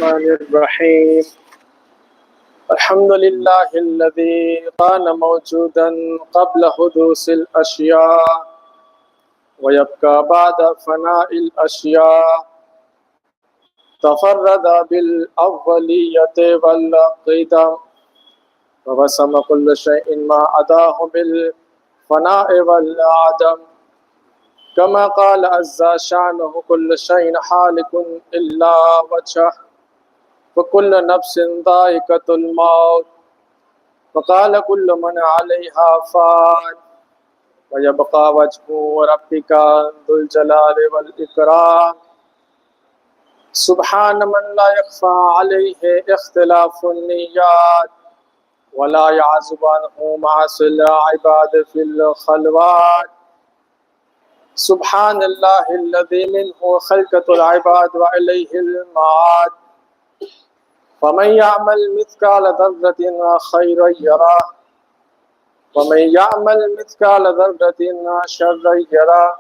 الرحمن الرحيم الحمد لله الذي كان موجودا قبل حدوث الأشياء ويبقى بعد فناء الأشياء تفرد بالأولية والقدم ووسم كل شيء ما أداه بالفناء والعدم كما قال عز شانه كل شيء حالك إلا وجهه وكل نفس ذائقة الموت وقال كل من عليها فان ويبقى وجه ربك ذو الجلال والإكرام سبحان من لا يخفى عليه اختلاف النيات ولا يعزب عنه معاصي العباد في الخلوات سبحان الله الذي منه خلقة العباد وإليه المعاد ومن يعمل مثقال ذرة خيرا يره ومن يعمل مثقال ذرة شرا يره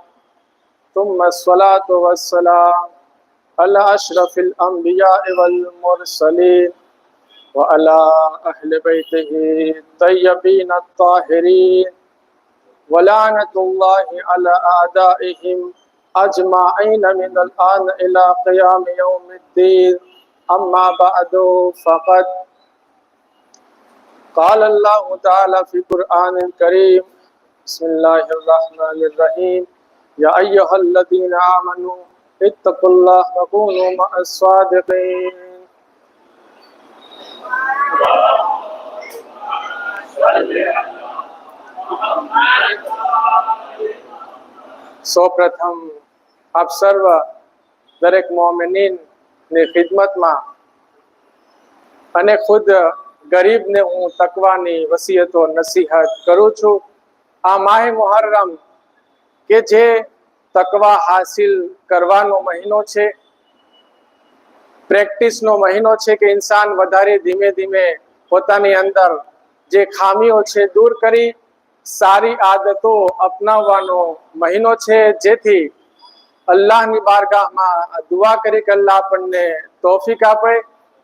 ثم الصلاة والسلام على أشرف الأنبياء والمرسلين وعلى أهل بيته الطيبين الطاهرين ولعنة الله على أعدائهم أجمعين من الآن إلى قيام يوم الدين أما بعد فقد قال الله تعالى في القرآن الكريم بسم الله الرحمن الرحيم يا أيها الذين آمنوا اتقوا الله وكونوا مع الصادقين સૌપ્રથમ આપ સર્વ દરેક મોમિનીન ની ખિદમતમાં અને ખુદ ગરીબને હું તકવાની વસિયતો નસીહત કરું છું. આ માહે મુહર્રમ કે જે તકવા હાસિલ કરવાનો મહિનો છે, પ્રેક્ટિસનો મહિનો છે કે ઇન્સાન વધારે ધીમે ધીમે પોતાની અંદર જે ખામીઓ છે દૂર કરી સારી આદતો અપનાવવાનો મહિનો છે, જેથી અલ્લાહની બારગાહમાં દુઆ કરી કે અલ્લાહ આપણને તૌફીક આપે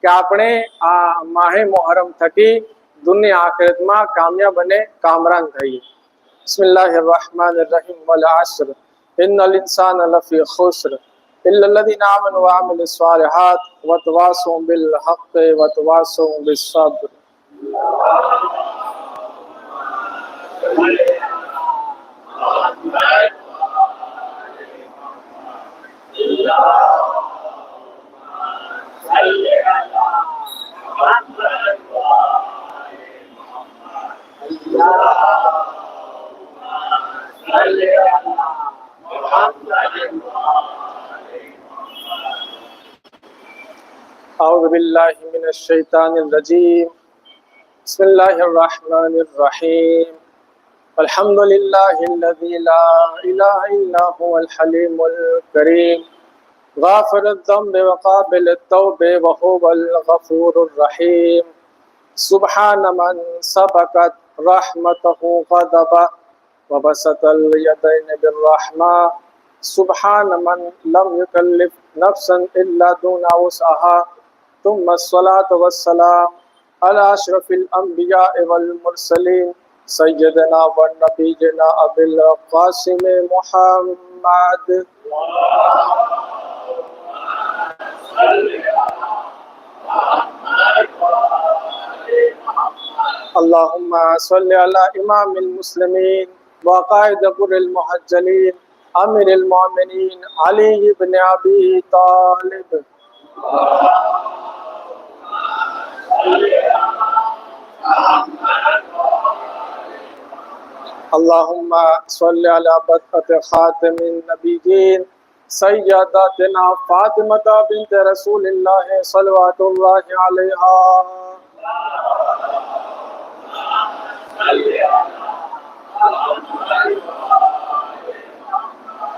કે આપણે આ માહે મુહર્રમ થકી દુનિયા આખિરતમાં કામયાબ અને કામરાન થઈએ. બિસ્મિલ્લાહિર રહેમાનિર રહીમ વલ અસ્ર ઇન્નલ ઇન્સાન લફી ખુસ્ર ઇલ્લા અલ્લઝીના આમનુ વ અમિલુસ સાલિહાત વ તવાસૌ બિલ હક્ક વ તવાસૌ બિસ સબ્ર. أعوذ بالله من الشيطان الرجيم بسم الله الرحمن الرحيم الحمد لله الذي لا إله إلا هو الحليم الكريم غافر الذنب وقابل التوب وهو الغفور الرحيم سبحان من سبقت رحمته غضبه وبسط اليدين بالرحمة سبحان من لم يكلف نفسا إلا دون وسعها ثم الصلاة والسلام على أشرف الأنبياء والمرسلين سيدنا ونبينا أبي القاسم محمد اللهم صل على إمام المسلمين وقائد غر المحجلين أمير المؤمنين علي بن أبي طالب اللهم صل على بدء خاتم النبيين سيداتنا فاطمة بنت رسول الله صلوات الله عليها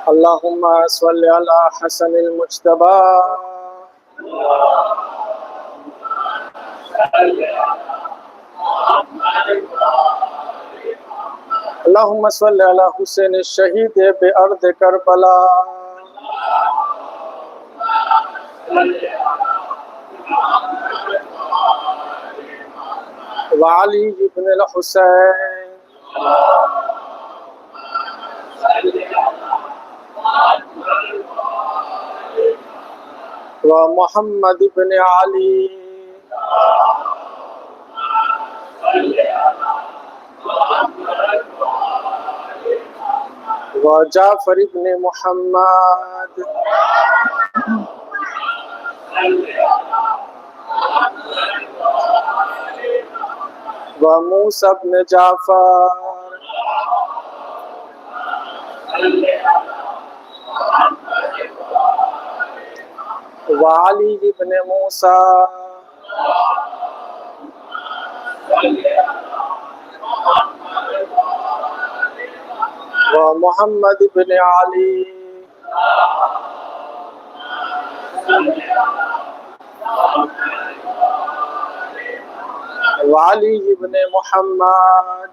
اللهم صل على حسن المجتبى اللهم صل على حسين الشهيد بأرض كربلاء वाली इब्न हुसैन व मोहम्मद इब्न अली व जाफर इब्न मुहम्मद व मूसा इब्न जाफर व अली इब्न मूसा व मोहम्मद इब्न अली व अली इब्न मुहम्मद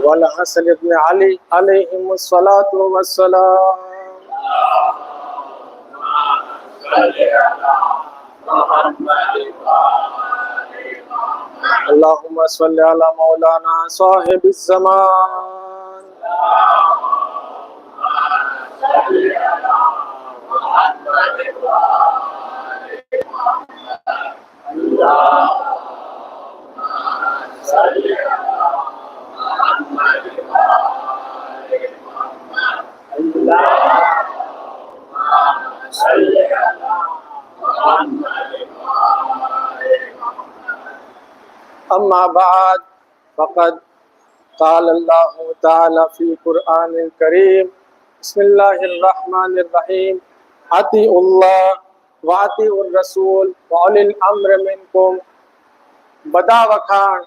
वल हसन इब्न अली अलैहिमुस्सलातु वस्सलाम। अल्लाहुम्मा सल्लि अला मौलाना साहिबिज़ ज़मान अम्मा बाद फ़क़द क़ाल अल्लाहु तआला फ़ी क़ुरआनिल करीम बिस्मिल्लाहिर रहमानिर रहीम अतीउल्लाह व अतीउर रसूल व उलिल अम्र मिनकुम। બધા વખાણ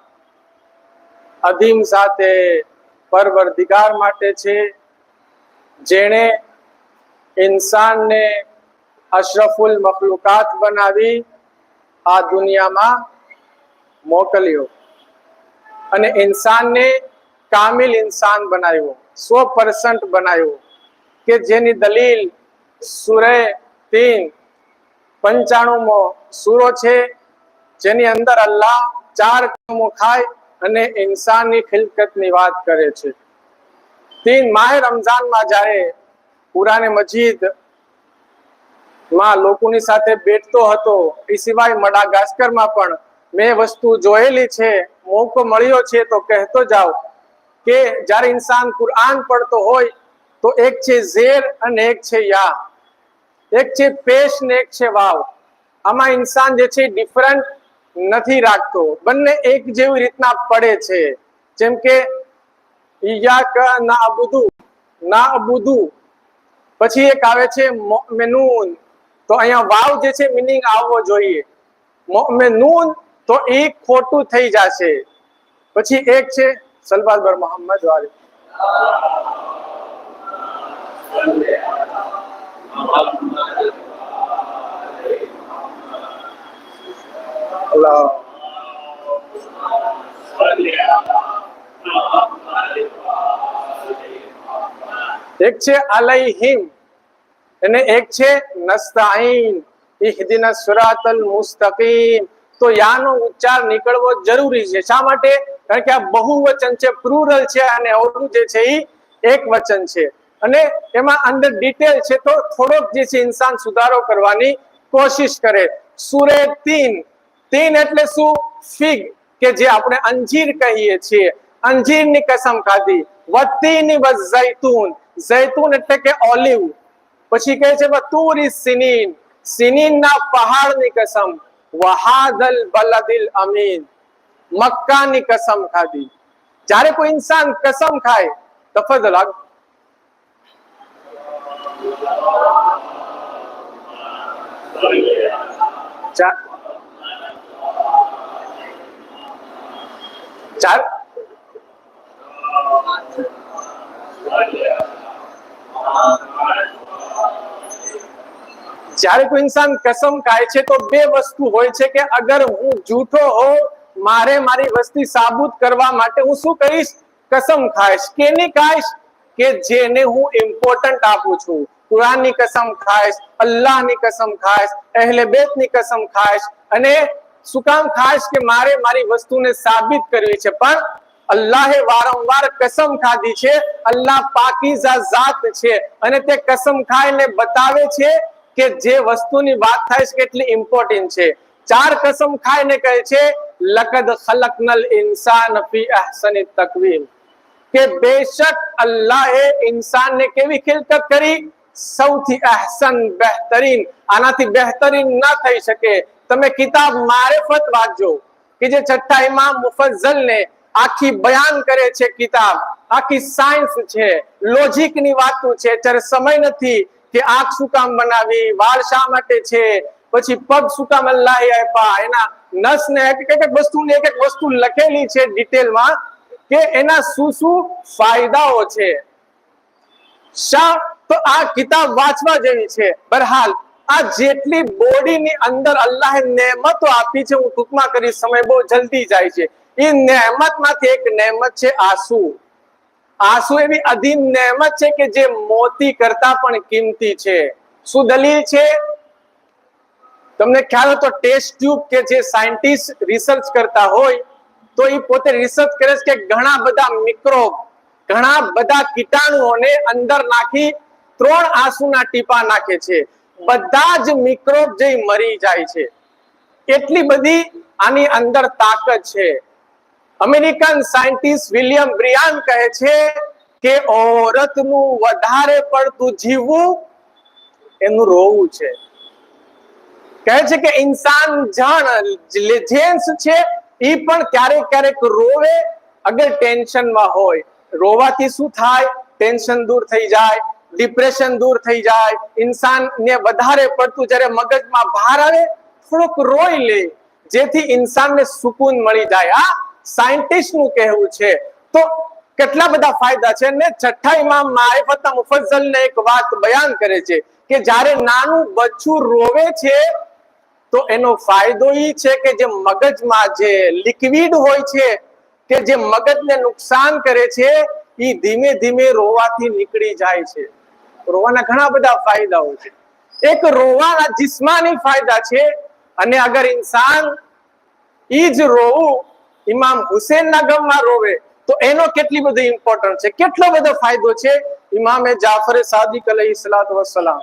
અધીમ સાથે પરવરદિગાર માટે છે, જેણે ઇન્સાનને અશરફુલ મખલુકાત બનાવી આ દુનિયામાં મોકલ્યો અને ઇન્સાનને કામિલ ઇન્સાન બનાવ્યો, 100% બનાવ્યો, કે જેની દલીલ સૂરે 3:95મો સૂરો છે, જેની અંદર અલ્લાહ 4 કદમો ખાય અને ઇન્સાનની ખિલકતની વાત કરે છે। 3 માહ રમઝાનમાં જ્યારે કુરાન મજીદ માં લોકોની સાથે બેઠતો હતો, એ સિવાય મડાગાસ્કરમાં પણ મેં વસ્તુ જોયેલી છે, મોકો મળ્યો છે તો કહેતો જાઉં કે જ્યારે ઇન્સાન કુરાન પડતો હોય તો એક છે ઝેર અને એક છે યા, એક છે પેશ ને એક છે વાવ। આમાં ઇન્સાન જે છે ડિફરન્ટ નથી રાખતો, બંને એક જેવી રીતના પડે છે। જેમ કે ઇય્યાકા નાઅબુદુ પછી એક આવે છે મુમિનૂન, તો અહીંયા વાવ જે છે મીનિંગ આવવો જોઈએ, મુમિનૂન તો એ ખોટું થઈ જશે। પછી એક છે સલવાત બર મોહમ્મદ વાલી અલ્લાહ એક છે અલૈહિમ અને એક છે નસ્તાઈન ઇહદિના સિરાતલ મુસ્તકીમ। તો યાનો ઉચ્ચાર નીકળવો જરૂરી છે। શા માટે? કારણ કે આ બહુવચન છે, પ્લુરલ છે, અને ઓલું જે છે એ એક વચન છે અને એમાં અંદર ડિટેલ છે, તો થોડોક જે છે ઇન્સાન સુધારો કરવાની કોશિશ કરે। સૂરે 3 એટલે શું? ફિગ, કે જે આપણે અંજીર કહીએ છીએ, અંજીરની કસમ ખાધી। વત્તીની વઝૈતૂન, ઝૈતૂન એટલે કે ઓલિવ। પછી કહે છે વતુરી સિનીન, સિનીનના પહાડની કસમ। વહાદલ બલદિલ અમીન, મક્કાની કસમ ખાધી। જ્યારે કોઈ ઇન્સાન કસમ ખાય, તફદલ જ્યારે કોઈ ઇન્સાન કસમ ખાય છે તો બે વસ્તુ હોય છે કે અગર હું જૂઠો હોઉં, મારે મારી વસ્તી સાબુત કરવા માટે હું શું કરીશ? કસમ ખાઈશ। કેની ખાઈશ? કે જેને હું ઇમ્પોર્ટન્ટ આપું છું. કુરાનની કસમ ખાઈશ, અલ્લાહની કસમ ખાઈશ, અહેલે બેતની કસમ ખાઈશ. અને શું કામ ખાઈશ? કે મારે મારી વસ્તુને સાબિત કરવી છે. પણ અલ્લાહે વારંવાર કસમ ખાધી છે. અલ્લાહ પાકીઝા ઝાત છે અને તે કસમ ખાઈને બતાવે છે કે જે વસ્તુની વાત થાય છે કેટલી ઇમ્પોર્ટન્ટ છે. 4 કસમ ખાઈને કહે છે લકદ ખલકનલ ઇન્સાન ફી અહસની તકવીમ, કે બેશક અલ્લાહે ઇન્સાનને કેવી ખિલકત કરી? સૌથી અહસન, બહેતરીન. આનાથી બહેતરીન ન થઈ શકે. તમે કિતાબ મારિફત વાંચજો કે જે છઠ્ઠા ઇમામ મુફઝ્ઝલ ને આખી બયાન કરે છે. કિતાબ આખી સાયન્સ છે, લોજિક ની વાતો છે. અત્યારે સમય નથી કે આંખ શું કામ બનાવી, વાળ શા માટે છે, પછી પગ શું કામ અલ્લાહે આપ્યા, એના નસ ને એક એક વસ્તુ લખેલી છે ડિટેલમાં કે એના શું શું ફાયદાઓ છે. શા તો આ કિતાબ વાંચવા જેવી છે. બહરહાલ આ જેટલી બોડીની અંદર અલ્લાહે નેમતો આપી છે, હું ટૂંકમાં કરી, સમય બહુ જલ્દી જાય છે. એ નેમતમાંથી એક નેમત છે આંસુ. આંસુ એવી અધીન નેમત છે કે જે મોતી કરતા પણ કિંમતી છે. શું દલીલ છે? તમને ખ્યાલ હોય તો ટેસ્ટ ટ્યુબ કે જે સાયન્ટિસ્ટ રિસર્ચ કરતા હોય તો એ પોતે રિસર્ચ કરે છે કે ઘણા બધા મિક્રોબ, ઘણા બધા કીટાણુઓને અંદર નાખી 3 આંસુના ટીપા નાખે છે. બધા જ મિક્રોબ જે મરી જાય છે. એટલી બધી આની અંદર તાકાત છે. અમેરિકન સાયન્ટિસ્ટ વિલિયમ બ્રિયાન કહે છે કે ઓરતનું વધારે પડતું જીવવું એનું રોવું છે. કહે છે કે ઇન્સાન જેન્ટ્સ છે એ પણ ક્યારેક ક્યારેક રોવે અગર ટેન્શનમાં હોય. રોવાથી શું થાય? ટેન્શન દૂર થઈ જાય, ડિપ્રેશન દૂર થઈ જાય. ઇન્સાનને વધારે પડતું જ્યારે મગજમાં ભાર આવે થોડુંક રોઈ લે જેથી ઇન્સાનને સુકૂન મળી જાય. આ સાયન્ટિસ્ટ નું કહેવું છે. તો કેટલા બધા ફાયદા છે. ને છઠ્ઠા ઇમામ મારિફતના મુફઝ્ઝલ ને એક વાત બયાન કરે છે કે જ્યારે નાનું બચ્ચું રોવે છે તો એનો ફાયદો એ છે કે જે મગજમાં જે લિક્વિડ હોય છે કે જે મગજને નુકસાન કરે છે એ ધીમે ધીમે રોવાથી નીકળી જાય છે. રોવાના ઘણા બધા ફાયદાઓ છે. એક રોવાના જિસ્માની ફાયદા છે. અને અગર ઇન્સાન ઈ જ રોવું ઇમામ હુસેનના ગમમાં રોવે તો એનો કેટલી બધી ઇમ્પોર્ટન્ટ છે, કેટલો બધો ફાયદો છે. ઇમામે જાફર સાદિક અલૈહિસ્સલાતુ વસ્સલામ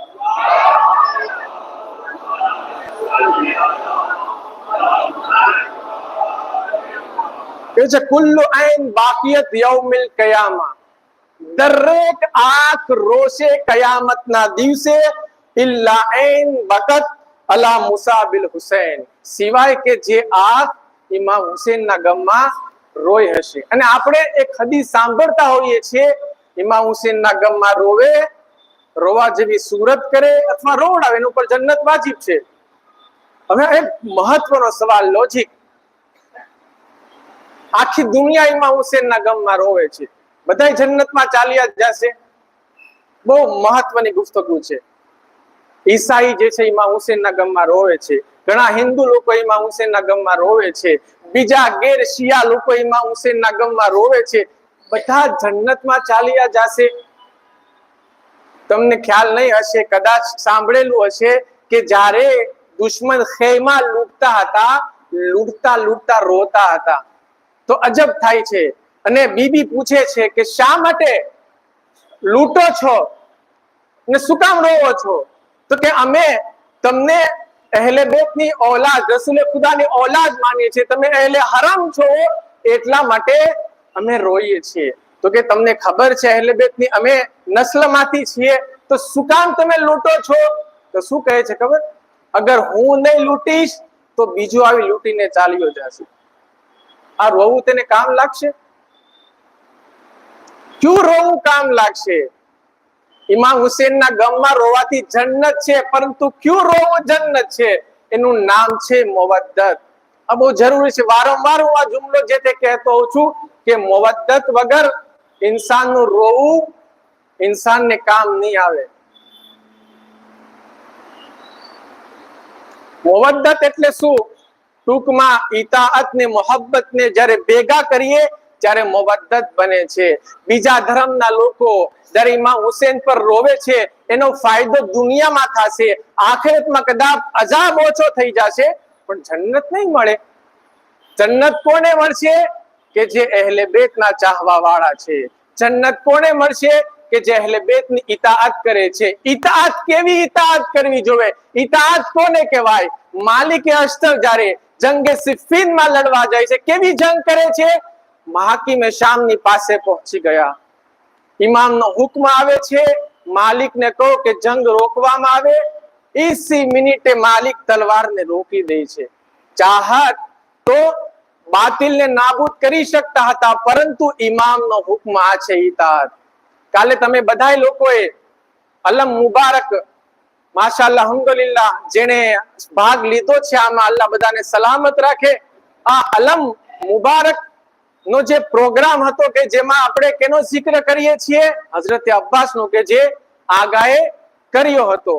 કે છે કુલ્લુ ઐન બાકિયત યૌમિલ કયામા, દરેક આંખ રોશે કયામતના દિવસે ઇલ્લા ઐન બકત અલા મુસા બિલ હુસૈન, સિવાય કે જે આંખ ઇમામ હુસૈનના ગમમાં રોય હશે. અને આપણે એક હદીસ સાંભળતા હોઈએ છીએ ઇમામ હુસૈનના ગમમાં રોવે, રોવા જેવી સુરત કરે અથવા રોવડાવે, એના ઉપર જન્નત વાજિબ છે. હવે એક મહત્વનો સવાલ, લોજિક. આખી દુનિયા ઇમામ હુસૈનના ગમમાં રોવે છે, બધા જન્નતમાં ચાલ્યા જશે. બહુ મહત્વની ગુફ્તગુ છે. ઈસાઈ જે છે ઇમામ હુસૈનના ગમમાં રોવે છે, ઘણા હિન્દુ લોકો ઇમામ હુસૈનના ગમમાં રોવે છે, બીજા ગેર શિયા લોકો ઇમામ હુસૈનના ગમમાં રોવે છે. બધા જન્નતમાં ચાલ્યા જશે. તમને ખ્યાલ નહીં હશે, કદાચ સાંભળેલું હશે કે જ્યારે દુશ્મન ખેમા લૂંટતા હતા, લૂંટતા લૂંટતા રોતા હતા. તો અજબ થાય છે. અને બીબી પૂછે છે કે શા માટે લૂંટો છો ને શું કામ રોવો છો? તો કે અમે તમને અહેલે બેતની ઔલાદ, રસૂલે ખુદાની ઔલાદ માનીએ છીએ, તમે અહેલે હરમ છો એટલા માટે અમે રોઈએ છીએ. તો કે તમને ખબર છે અહેલે બેતની અમે નસ્લમાંથી છીએ, તો શું કામ તમે લૂંટો છો? તો શું કહે છે ખબર? અગર હું નહીં લૂંટીશ તો બીજું આવી લૂંટીને ચાલ્યો જશે. આ રોવું તેને કામ લાગશે? ક્યું રોવું કામ લાગશે? ઇમામ હુસૈનના ગમમાં રોવાથી જન્નત છે, પરંતુ ક્યું રોવું જન્નત છે? એનું નામ છે મોવદ્દત. આ બહુ જરૂરી છે. વારંવાર હું આ જુમલો જે તે કહેતો હોઉં છું કે મોવદ્દત વગર ઇન્સાનનું રોવું ઇન્સાનને કામ નહીં આવે. મોવદ્દત એટલે શું? ટૂંકમાં ઇતાઅત ને મોહબ્બત ને જ્યારે ભેગા કરીએ ત્યારે મોવદ્દત બને છે. બીજા ધર્મના લોકો જ્યારે ઇમામ હુસેન પર રોવે છે એનો ફાયદો દુનિયામાં થશે, આખિરતમાં કદાચ અજાબ ઓછો થઈ જશે, પણ જન્નત નહીં મળે. જન્નત કોને મળશે? કે જે અહેલે બેતના ચાહવા વાળા છે. જન્નત કોને મળશે? કે જે અહેલે બેતની ઇતાઅત કરે છે. ઇતાઅત કેવી ઇતાઅત કરવી જોઈએ? ઇતાઅત કોને કહેવાય? માલિકે અશ્તર જ્યારે જંગે સિફીનમાં લડવા જાય છે, કેવી જંગ કરે છે? મહાકિમે શામની પાસે પહોંચી ગયા, ઇમામનો હુકમ આવે છે, માલિકને કહો કે જંગ રોકવામાં આવે. ઇસી મિનિટે માલિક તલવારને રોકી દે છે. ચાહત તો બાતિલને નાબૂદ કરી શકતા હતા, પરંતુ ઇમામનો હુકમ આ છે ઇતાઅત. કાલે તમે બધા લોકોએ અલમ મુબારક માશાઅલ્લાહ અલ્હમ્દુલિલ્લાહ જેને ભાગ લીધો છે આમાં અલ્લાહ બધાને સલામત રાખે. આ અલમ મુબારક નો જે પ્રોગ્રામ હતો કે જેમાં આપણે કેનો જિક્ર કરીએ છીએ? હઝરત અબ્બાસ નો, કે જે આગાએ કર્યો હતો.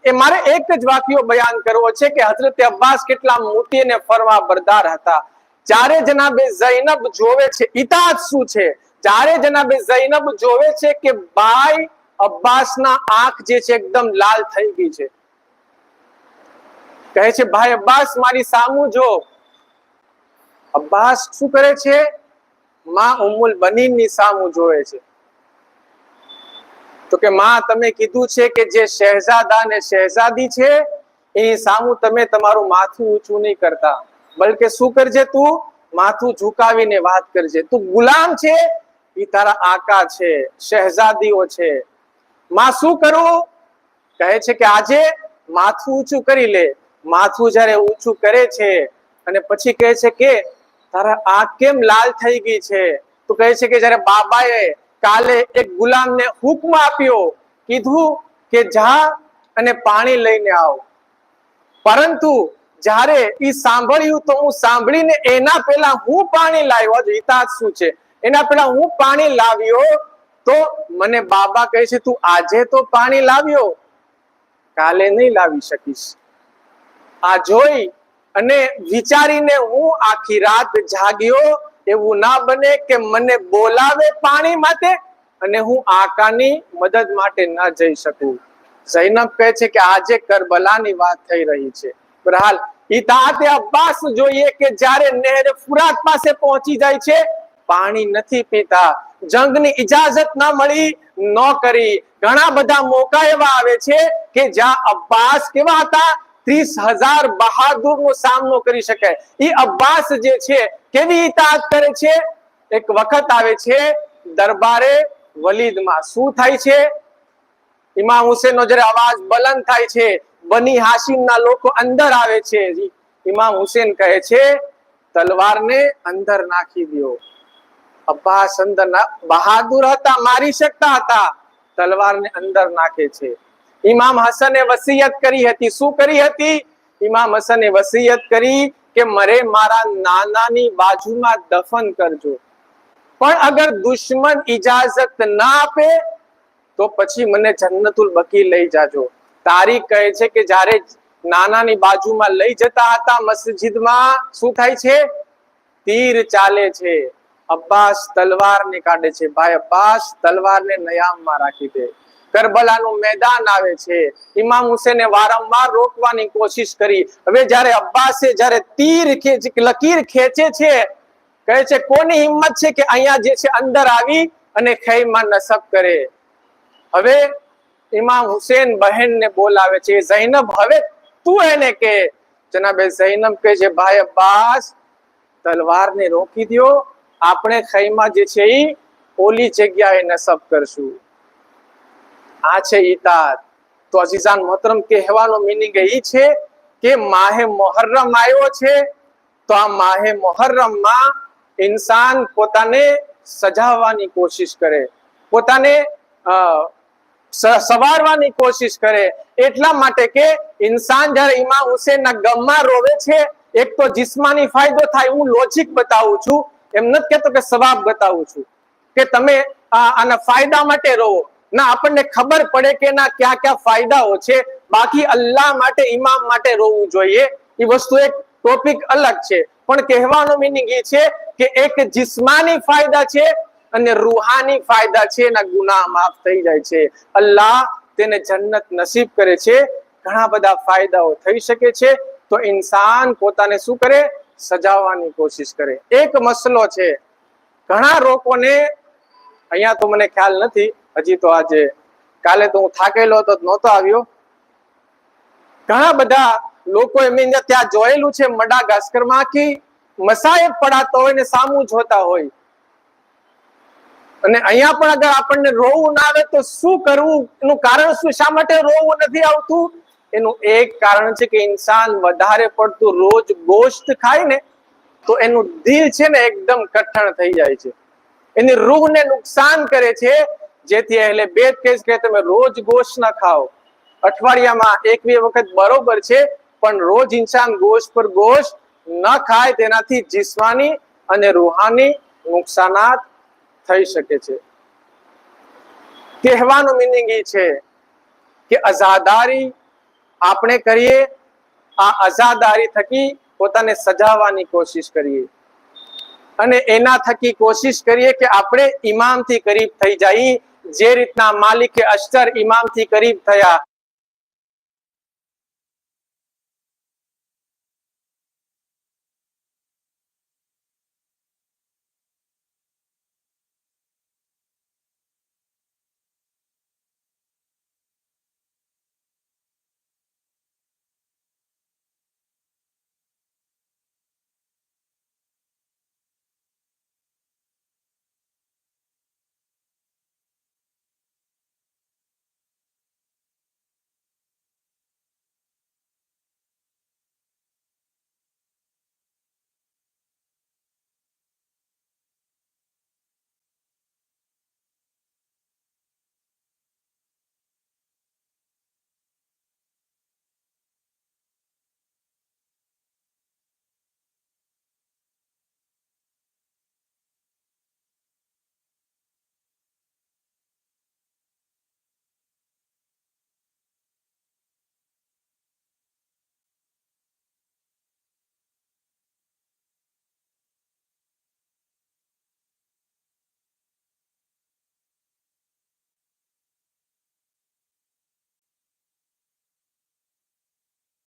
એ મારે એક જ વાક્યો બયાન કરવો છે કે હઝરત અબ્બાસ કેટલા મોટી અને ફરવા બરદાર હતા. જ્યારે જનાબે ઝૈનબ જોવે છે, ઇતાઅત શું છે? જ્યારે જનાબે ઝૈનબ જોવે છે કે ભાઈ અબ્બાસના આંખ જે છે એકદમ લાલ થઈ ગઈ છે, કહે છે ભાઈ અબ્બાસ મારી સામું જો. અબ્બાસ શું કરે છે? માં ઉમ્મુલ બનીનની સામું જોવે છે. તો કે માં તમે કીધું છે કે જે શહેઝાદા ને શહેઝાદી છે એની સામું તમે તમારું માથું ઊંચું નહીં કરતા, બલકે શું કરજે? તું માથું ઝુકાવીને વાત કરજે. તું ગુલામ છે, એ તારા આકા છે, શહેઝાદીઓ છે. માં શું કરું? કહે છે કે આજે માથું ઊંચું કરી લે. માથું જ્યારે ઊંચું કરે છે અને પછી કહે છે કે તારા આંખ કેમ લાલ થઈ ગઈ છે? તો કહે છે કે જ્યારે બાબાએ કાલે એક ગુલામને હુકમ આપ્યો, કીધું કે જા અને પાણી લઈને આવ, પરંતુ જ્યારે ઈ સાંભળ્યું તો હું સાંભળીને એના પહેલા હું પાણી લાવ્યો. ઇતાઅત શું છે? એના પહેલા હું પાણી લાવ્યો તો મને બાબા કહે છે તું આજે તો પાણી લાવ્યો, કાલે નહીં લાવી શકીશ. આ જોઈ અને વિચારીને હું આખી રાત જાગ્યો. એવું ના બને કે મને બોલાવે પાણી માટે અને હું આકાની મદદ માટે ના જઈ શકું. ઝૈનબ કહે છે કે આજે કરબલાની વાત થઈ રહી છે. બહરહાલ ઇતાઅતે અબ્બાસ જોઈએ કે જ્યારે નહેર ફુરાત પાસે પહોંચી જાય છે, પાણી નથી પીતા. જંગની ઇજાઝત ના મળી, ન કરી. ઘણા બધા મોકા એવા આવે છે કે જ્યાં અબ્બાસ કેવા હતા? 30,000 બહાદુરનો સામનો કરી શકે. એ અબ્બાસ જે છે કેવી ઇતાઅત કરે છે? એક વખત આવે છે દરબારે વલીદમાં. શું થાય છે? ઇમામ હુસેનનો જ્યારે અવાજ બલંદ થાય છે, બની હાશિમના લોકો અંદર આવે છે. ઇમામ હુસેન કહે છે તલવારને અંદર નાખી દો. અબ્બાસ અંદર બહાદુર હતા, મારી શકતા હતા, તલવારને અંદર નાખે છે. ઇમામ હસને વસિયત કરી હતી. શું કરી હતી? ઇમામ હસને વસિયત કરી કે મરે મારા નાનાની બાજુમાં દફન કરજો, પણ અગર દુશ્મન ઇજાઝત ના આપે તો પછી મને જન્નતુલ બકી લઈ જાજો. તારીખ કહે છે કે જ્યારે નાનાની બાજુમાં લઈ જતા હતા મસ્જિદમાં, શું થાય છે? તીર ચાલે છે. અબ્બાસ તલવારને કાઢે છે. ભાઈ અબ્બાસ તલવારને નયામમાં રાખી દે. કરબલાનું મેદાન આવે છે. ઇમામ હુસેને વારંવાર રોકવાની કોશિશ કરી. હવે જ્યારે અબ્બાસે જ્યારે લકીર ખેંચે છે, કહે છે કોની હિંમત છે કે અહીંયા જે છે અંદર આવી અને ખૈમા નસબ કરે? હવે ઇમામ હુસેન બહેનને બોલાવે છે, ઝૈનબ હવે તું એને કે. જનાબે ઝૈનબ કહે છે ભાઈ અબ્બાસ તલવારને રોકી દો, આપણે ખૈમા જે છે એ ઓલી જગ્યાએ નસબ કરશું. આ છે ઇતાઅત. તો અઝીઝાન મોહતરમ, કહેવાનો મીનિંગ એ છે કે માહે મુહર્રમ આવ્યો છે, તો આ માહે મુહર્રમમાં ઇન્સાન પોતાને સજાવવાની કોશિશ કરે, પોતાને સવારવાની કોશિશ કરે. એટલા માટે કે ઇન્સાન જ્યારે ઇમામ હુસેનના ગમમાં રોવે છે, એક તો જિસ્માની ફાયદો થાય. હું લોજિક બતાવું છું, એમ નથી કહેતો કે સવાબ બતાવું છું કે તમે આના ફાયદા માટે રોવો. ના, આપણને ખબર પડે કે ના ક્યાં ક્યાં ફાયદાઓ છે. બાકી અલ્લાહ માટે, ઇમામ માટે રોવું જોઈએ, એ વસ્તુ એક ટોપિક અલગ છે. પણ કહેવાનો મીનિંગ એ છે કે એક જિસ્માની ફાયદા છે અને રૂહાની ફાયદા છે, એના ગુનાહ માફ થઈ જાય છે. અલ્લાહ તેને જન્નત નસીબ કરે છે. ઘણા બધા ફાયદાઓ થઈ શકે છે. તો ઇન્સાન પોતાને શું કરે? સજાવવાની કોશિશ કરે. એક મસલો છે, ઘણા લોકોને અહીંયા તો મને ખ્યાલ નથી, હજી તો આજે કાલે તો હું થાકેલો હતો, નહોતો આવ્યો. ઘણા બધા લોકોએ મેં ત્યાં જોયેલું છે મડાગાસ્કરમાં કે મસાયબ પડાતો હોય ને સામું જોતા હોય. અને અહીંયા પણ અગર આપણને રોવું ના આવે તો શું કરવું? એનું કારણ શું? શા માટે રોવું નથી આવતું? એનું એક કારણ છે કે ઇન્સાન વધારે પડતું રોજ ગોશ્ત ખાય ને તો એનું દિલ છે ને એકદમ કઠણ થઈ જાય છે, એની રૂહને નુકસાન કરે છે. જેથી અહેલે બેત કહે છે કે તમે રોજ ગોશ્ત ના ખાઓ, અઠવાડિયામાં 1-2 વખત બરોબર છે, પણ રોજ ઇન્સાન ગોશ્ત પર ગોશ્ત ન ખાય, તેનાથી જિસ્માની અને રૂહાની નુકસાનાત થઈ શકે છે. કહેવાનો મીનિંગ એ છે કે અઝાદારી આપણે કરીએ, આ અઝાદારી થકી પોતાને સજાવવાની કોશિશ કરીએ અને એના થકી કોશિશ કરીએ કે આપણે ઇમામથી કરીબ થઈ જઈએ, જે રીતના માલિકે અશ્તર ઇમામથી કરીબ થયા.